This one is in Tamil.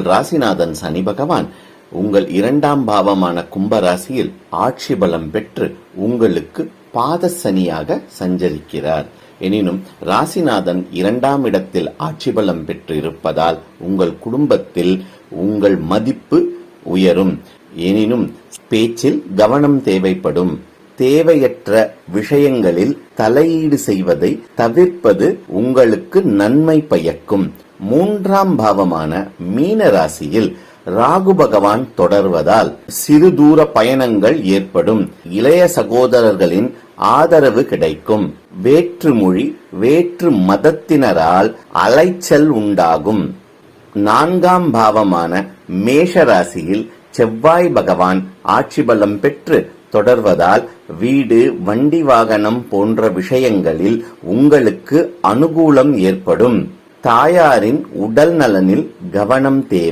உங்கள் ராசிநாதன் சனி பகவான் உங்கள் 2ஆம் பாவமான கும்பராசியில் ஆட்சி பலம் பெற்று உங்களுக்கு பாத சனியாக சஞ்சரிக்கிறார். எனினும் ராசிநாதன் 2ஆம் இடத்தில் ஆட்சி பலம் பெற்று இருப்பதால் உங்கள் குடும்பத்தில் உங்கள் மதிப்பு உயரும். எனினும் பேச்சில் கவனம் தேவைப்படும். தேவையற்ற விஷயங்களில் தலையீடு செய்வதை தவிர்ப்பது உங்களுக்கு நன்மை பயக்கும். 3ஆம் பாவமான மீன ராசியில் ராகு பகவான் தொடர்வதால் சிறு தூர பயணங்கள் ஏற்படும். இளைய சகோதரர்களின் ஆதரவு கிடைக்கும். வேற்று மொழி வேற்று மதத்தினரால் அலைச்சல் உண்டாகும். 4ஆம் பாவமான மேஷ ராசியில் செவ்வாய் பகவான் ஆட்சி பலம் பெற்று தொடர்வதால் வீடு வண்டி வாகனம் போன்ற விஷயங்களில் உங்களுக்கு அனுகூலம் ஏற்படும். தாயாரின் உடல் நலனில் கவனம் தேவை.